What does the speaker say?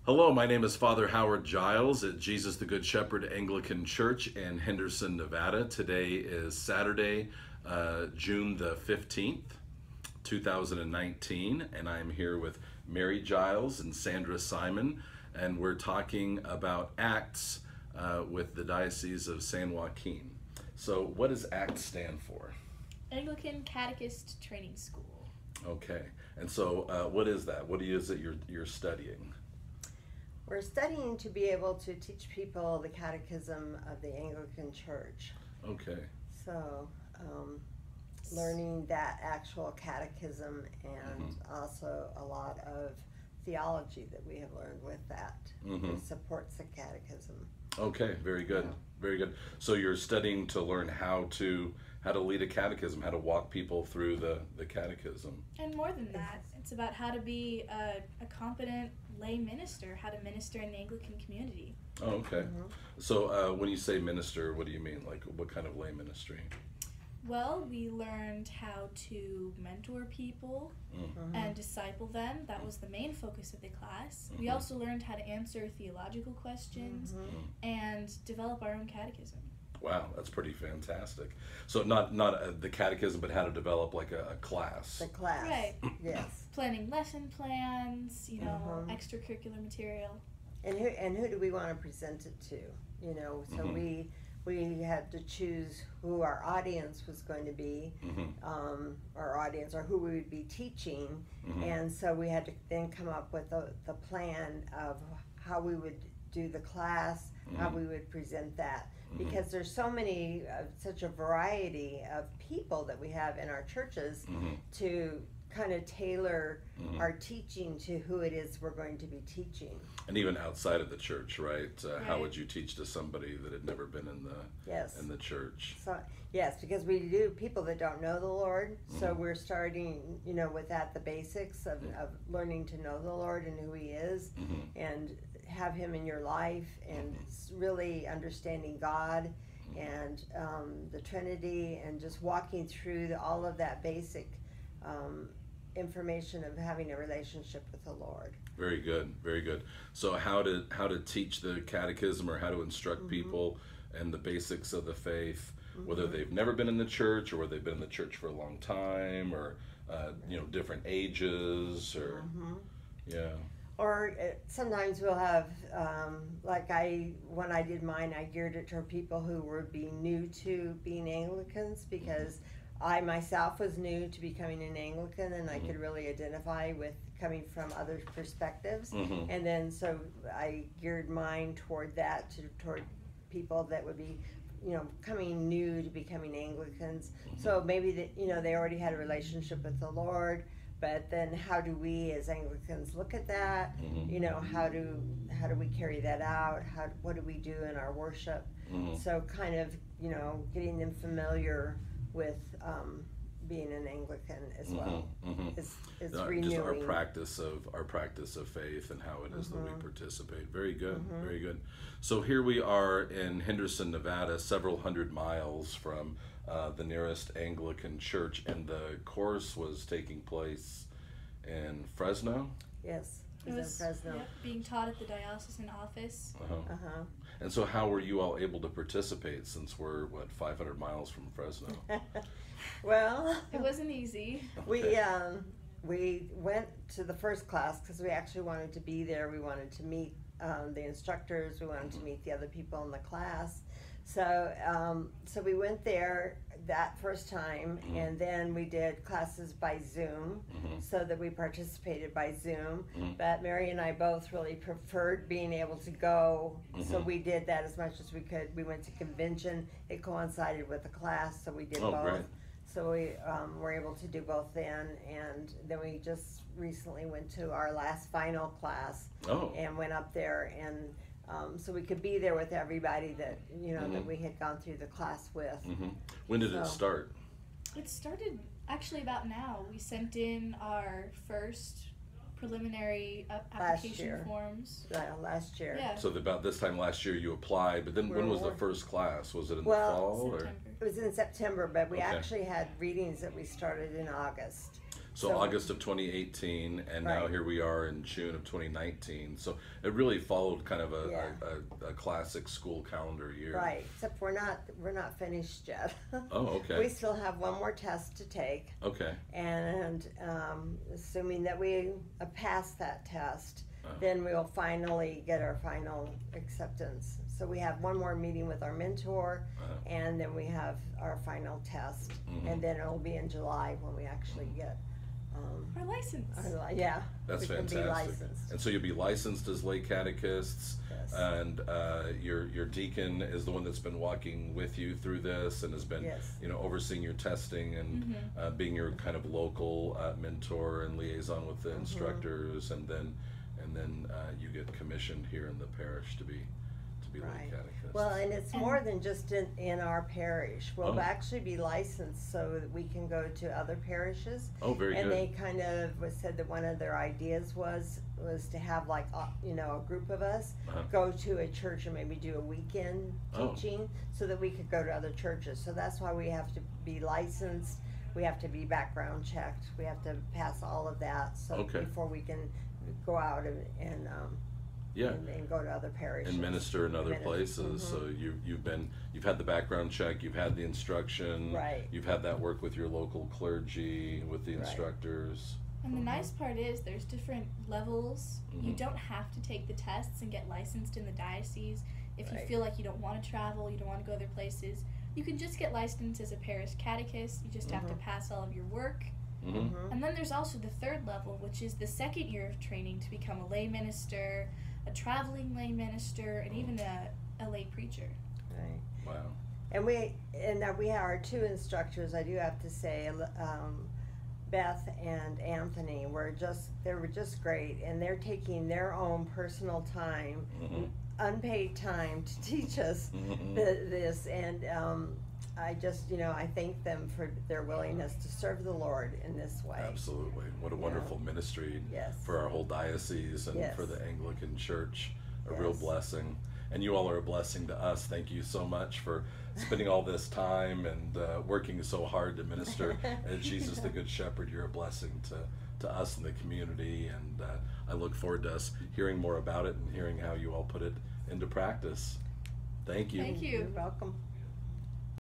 Hello, my name is Father Howard Giles at Jesus the Good Shepherd Anglican Church in Henderson, Nevada. Today is Saturday, June the 15th, 2019, and I'm here with Mary Giles and Sandra Simon, and we're talking about Acts with the Diocese of San Joaquin. So what does Acts stand for? Anglican Catechist Training School. Okay, and so what is that? What is it you're studying? We're studying to be able to teach people the catechism of the Anglican Church. Okay. So, learning that actual catechism and also a lot of theology that we have learned with that that supports the catechism. Okay, very good, very good. So you're studying to learn how to lead a catechism, how to walk people through the catechism. And more than that, it's about how to be a competent lay minister, how to minister in the Anglican community. Oh, okay. So when you say minister, what do you mean? Like, what kind of lay ministry? Well, we learned how to mentor people and disciple them. That was the main focus of the class. We also learned how to answer theological questions and develop our own catechism. Wow, that's pretty fantastic. So not the catechism, but how to develop like a class. The class. Right. Yes. Planning lesson plans, extracurricular material. And who do we want to present it to? So we had to choose who our audience was going to be, our audience, or who we would be teaching, and so we had to then come up with the plan of how we would do the class, how we would present that, because there's such a variety of people that we have in our churches to kind of tailor our teaching to who it is we're going to be teaching. And even outside of the church, right? How would you teach to somebody that had never been in the church? So yes, because we do people that don't know the Lord, so we're starting, with the basics of learning to know the Lord and who He is, and have Him in your life, and really understanding God and the Trinity, and just walking through all of that basic information of having a relationship with the Lord. Very good, very good. So how to teach the catechism, or how to instruct people and the basics of the faith, whether they've never been in the church or whether they've been in the church for a long time, or different ages, or Or sometimes we'll have, when I did mine, I geared it toward people who were being new to being Anglicans, because I myself was new to becoming an Anglican, and I could really identify with coming from other perspectives. And then so I geared mine toward that, toward people that would be, coming new to becoming Anglicans. So maybe they already had a relationship with the Lord, but then how do we as Anglicans look at that? How do we carry that out? What do we do in our worship? So kind of, getting them familiar with being an Anglican as well is renewing. Just our practice of faith and how it is that we participate. Very good, very good. So here we are in Henderson, Nevada, several hundred miles from the nearest Anglican church, and the course was taking place in Fresno. Yes, It was in Fresno. being taught at the diocesan office. And so how were you all able to participate, since we're 500 miles from Fresno? Well, It wasn't easy. we went to the first class because we actually wanted to be there. We wanted to meet the instructors. We wanted to meet the other people in the class. So we went there that first time, and then we did classes by Zoom, so that we participated by Zoom. But Mary and I both really preferred being able to go, so we did that as much as we could. We went to convention. It coincided with the class, so we did both. Great. So we were able to do both then, and then we just recently went to our last final class and went up there, and so we could be there with everybody that that we had gone through the class with. When did it start? It started actually about now. We sent in our first preliminary application forms. Last year. Yeah. So about this time last year you applied, but then when was the first class? Was it in the fall? September. It was in September, but we actually had readings that we started in August. So August of 2018, and now here we are in June of 2019. So it really followed kind of a classic school calendar year. Right, except we're not finished yet. Oh, okay. We still have one more test to take. Okay. And assuming that we pass that test, then we'll finally get our final acceptance. So we have one more meeting with our mentor, and then we have our final test, and then it'll be in July when we actually get our license. Yeah, that's we fantastic. Can be licensed. And so you'll be licensed as lay catechists, yes. And your deacon is the one that's been walking with you through this and has been, yes. Overseeing your testing and being your kind of local mentor and liaison with the instructors, and then you get commissioned here in the parish to be lay catechists. Well, and it's more than just in our parish. We'll actually be licensed so that we can go to other parishes. Oh, very good. And they kind of said that one of their ideas was to have like a group of us go to a church and maybe do a weekend teaching so that we could go to other churches. So that's why we have to be licensed. We have to be background checked. We have to pass all of that before we can go out and go to other parishes and minister in other places. So you've had the background check, you've had the instruction, you've had that work with your local clergy, with the instructors. And the nice part is there's different levels. You don't have to take the tests and get licensed in the diocese. If you feel like you don't want to travel, you don't want to go other places, you can just get licensed as a parish catechist. You just have to pass all of your work. And then there's also the third level, which is the second year of training to become a lay minister, a traveling lay minister, and even a lay preacher. Right. Wow. And we have our two instructors, I do have to say, Beth and Anthony they were just great, and they're taking their own personal time, unpaid time to teach us this, and I just, I thank them for their willingness to serve the Lord in this way. Absolutely. What a wonderful ministry for our whole diocese and for the Anglican Church. A real blessing. And you all are a blessing to us. Thank you so much for spending all this time and working so hard to minister as Jesus the Good Shepherd. You're a blessing to us and the community, and I look forward to us hearing more about it and hearing how you all put it into practice. Thank you. Thank you. You're welcome.